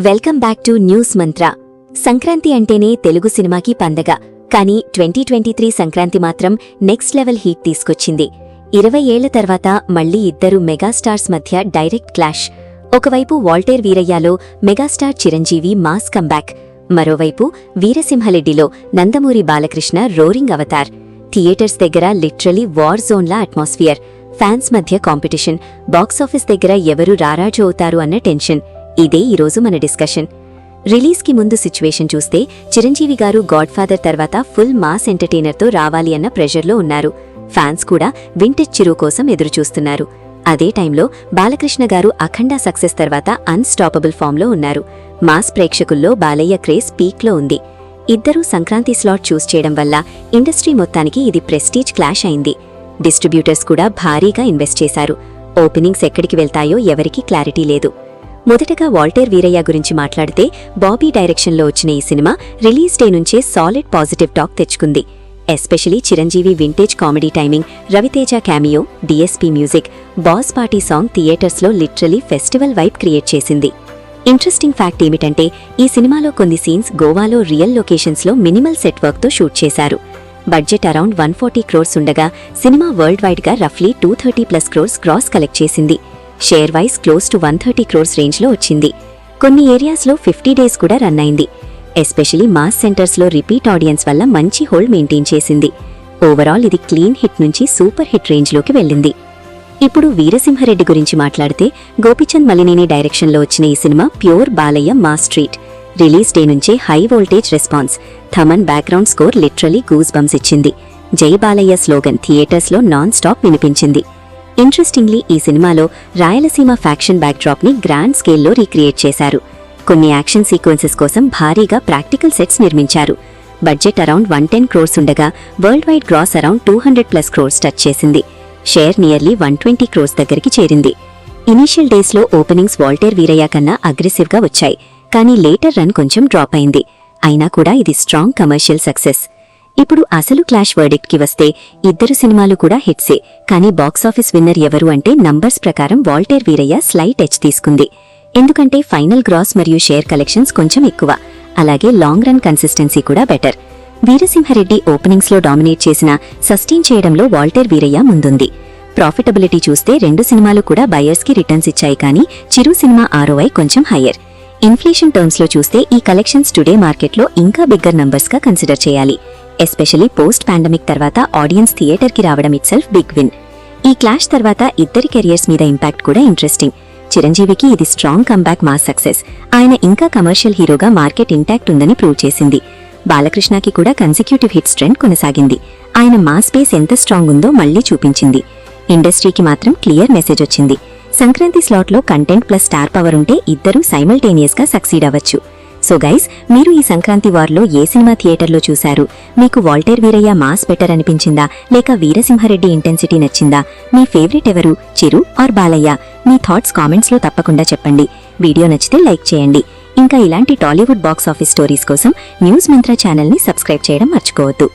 Welcome back to news మంత్ర. సంక్రాంతి అంటేనే తెలుగు సినిమాకి పండగ. కానీ 2023 సంక్రాంతి మాత్రం నెక్స్ట్ లెవెల్ హీట్ తీసుకొచ్చింది. 20 ఏళ్ల తర్వాత మళ్లీ ఇద్దరు మెగాస్టార్స్ మధ్య డైరెక్ట్ క్లాష్. ఒకవైపు వాల్టేర్ వీరయ్యలో మెగాస్టార్ చిరంజీవి మాస్ కంబ్యాక్, మరోవైపు వీరసింహరెడ్డిలో నందమూరి బాలకృష్ణ రోరింగ్ అవతార్. థియేటర్స్ దగ్గర లిటరలీ వార్ జోన్లా అట్మాస్ఫియర్, ఫ్యాన్స్ మధ్య కాంపిటీషన్, బాక్సాఫీస్ దగ్గర ఎవరు రారాజు అవుతారు అన్న టెన్షన్. ఇదే ఈరోజు మన డిస్కషన్. రిలీజ్కి ముందు సిచ్యువేషన్ చూస్తే చిరంజీవి గారు గాడ్ ఫాదర్ తర్వాత ఫుల్ మాస్ ఎంటర్టైనర్తో రావాలి అన్న ప్రెషర్లో ఉన్నారు. ఫ్యాన్స్ కూడా వింటేజ్ చిరు కోసం ఎదురుచూస్తున్నారు. అదే టైంలో బాలకృష్ణ గారు అఖండ సక్సెస్ తర్వాత అన్స్టాపబుల్ ఫామ్లో ఉన్నారు. మాస్ ప్రేక్షకుల్లో బాలయ్య క్రేజ్ పీక్లో ఉంది. ఇద్దరూ సంక్రాంతి స్లాట్ చూస్ చేయడం వల్ల ఇండస్ట్రీ మొత్తానికి ఇది ప్రెస్టీజ్ క్లాష్ అయింది. డిస్ట్రిబ్యూటర్స్ కూడా భారీగా ఇన్వెస్ట్ చేశారు. ఓపెనింగ్స్ ఎక్కడికి వెళ్తాయో ఎవరికీ క్లారిటీ లేదు. మొదటగా వాల్టేర్ వీరయ్య గురించి మాట్లాడితే, బాబీ డైరెక్షన్లో వచ్చిన ఈ సినిమా రిలీజ్ డే నుంచే సాలిడ్ పాజిటివ్ టాక్ తెచ్చుకుంది. Especially Chiranjeevi vintage comedy timing, Ravi Teja cameo, DSP music, boss party song థియేటర్స్లో లిటరలీ ఫెస్టివల్ వైబ్ క్రియేట్ చేసింది. ఇంట్రెస్టింగ్ ఫ్యాక్ట్ ఏమిటంటే, ఈ సినిమాలో కొన్ని సీన్స్ గోవాలో రియల్ లొకేషన్స్లో మినిమల్ సెట్ వర్క్తో షూట్ చేశారు. బడ్జెట్ అరౌండ్ 140 crores ఉండగా సినిమా వరల్డ్ వైడ్గా రఫ్లీ 230+ crores గ్రాస్ కలెక్ట్ చేసింది. Share wise close to 130 crores రేంజ్లో వచ్చింది. కొన్ని ఏరియాస్లో 50 days కూడా రన్ అయింది. ఎస్పెషలీ మాస్ సెంటర్స్లో రిపీట్ ఆడియన్స్ వల్ల మంచి హోల్డ్ మెయింటైన్ చేసింది. ఓవరాల్ ఇది క్లీన్ హిట్ నుంచి సూపర్ హిట్ రేంజ్లోకి వెళ్ళింది. ఇప్పుడు వీరసింహరెడ్డి గురించి మాట్లాడితే, గోపిచంద్ మలినేని డైరెక్షన్లో వచ్చిన ఈ cinema pure Balayya mass treat. Release day నుంచే high voltage response. Thaman background score literally goosebumps ఇచ్చింది. జై బాలయ్య స్లోగన్ థియేటర్స్లో నాన్ స్టాప్ వినిపించింది. ఇంట్రెస్టింగ్లీ ఈ సినిమాలో రాయలసీమ ఫ్యాక్షన్ బ్యాక్డ్రాప్ని గ్రాండ్ స్కేల్లో రీక్రియేట్ చేశారు. కొన్ని యాక్షన్ సీక్వెన్సెస్ కోసం భారీగా ప్రాక్టికల్ సెట్స్ నిర్మించారు. బడ్జెట్ అరౌండ్ 110 crores ఉండగా worldwide gross around 200+ crores touch చేసింది. షేర్ నియర్లీ 120 crores దగ్గరికి చేరింది. ఇనీషియల్ డేస్లో ఓపెనింగ్స్ వాల్టేర్ వీరయ్య కన్నా అగ్రెసివ్గా వచ్చాయి. కానీ లేటర్ రన్ కొంచెం డ్రాప్ అయింది. అయినా కూడా ఇది స్ట్రాంగ్ కమర్షియల్ సక్సెస్. ఇప్పుడు అసలు క్లాష్ వర్డిక్ట్కి వస్తే, ఇద్దరు సినిమాలు కూడా హిట్సే. కానీ బాక్సాఫీస్ విన్నర్ ఎవరు అంటే, నంబర్స్ ప్రకారం వాల్టేర్ వీరయ్య స్లైట్ ఎడ్జ్ తీసుకుంది. ఎందుకంటే ఫైనల్ గ్రాస్ మరియు షేర్ కలెక్షన్స్ కొంచెం ఎక్కువ. అలాగే లాంగ్ రన్ కన్సిస్టెన్సీ కూడా బెటర్. వీరసింహరెడ్డి ఓపెనింగ్స్లో డామినేట్ చేసినా సస్టైన్ చేయడంలో వాల్టేర్ వీరయ్య ముందుంది. ప్రాఫిటబిలిటీ చూస్తే రెండు సినిమాలు కూడా బయర్స్కి రిటర్న్స్ ఇచ్చాయి. కానీ చిరు సినిమా ROI కొంచెం హయ్యర్. ఇన్ఫ్లేషన్ టర్మ్స్లో చూస్తే ఈ కలెక్షన్స్ టుడే మార్కెట్లో ఇంకా బిగ్గర్ నంబర్స్గా కన్సిడర్ చేయాలి. ఎస్పెషలీ పోస్ట్ పాండమిక్ తర్వాత ఆడియన్స్ థియేటర్కి రావడం ఇట్సెల్ఫ్ బిగ్ విన్. ఈ క్లాష్ తర్వాత ఇద్దరి కెరియర్స్ మీద ఇంపాక్ట్ కూడా ఇంట్రెస్టింగ్. చిరంజీవికి ఇది స్ట్రాంగ్ కంబ్యాక్ మాస్ సక్సెస్. ఆయన ఇంకా కమర్షియల్ హీరోగా మార్కెట్ ఇంటాక్ట్ ఉందని ప్రూవ్ చేసింది. బాలకృష్ణకి కూడా కన్సిక్యూటివ్ హిట్స్ ట్రెండ్ కొనసాగింది. ఆయన మాస్ బేస్ ఎంత స్ట్రాంగ్ ఉందో మళ్లీ చూపించింది. ఇండస్ట్రీకి మాత్రం క్లియర్ మెసేజ్ వచ్చింది. సంక్రాంతి స్లాట్లో కంటెంట్ ప్లస్ స్టార్ పవర్ ఉంటే ఇద్దరూ సైమల్టేనియస్గా సక్సీడ్ అవ్వచ్చు. సో గైస్, మీరు ఈ సంక్రాంతి వార్లో ఏ సినిమా థియేటర్లో చూశారు? మీకు వాల్టేర్ వీరయ్య మాస్ బెటర్ అనిపించిందా, లేక వీరసింహరెడ్డి ఇంటెన్సిటీ నచ్చిందా? మీ ఫేవరెట్ ఎవరు, చిరు ఆర్ బాలయ్య? మీ థాట్స్ కామెంట్స్లో తప్పకుండా చెప్పండి. వీడియో నచ్చితే లైక్ చేయండి. ఇంకా ఇలాంటి టాలీవుడ్ బాక్స్ ఆఫీస్ స్టోరీస్ కోసం న్యూస్ మంత్ర ఛానల్ని సబ్స్క్రైబ్ చేయడం మర్చిపోవద్దు.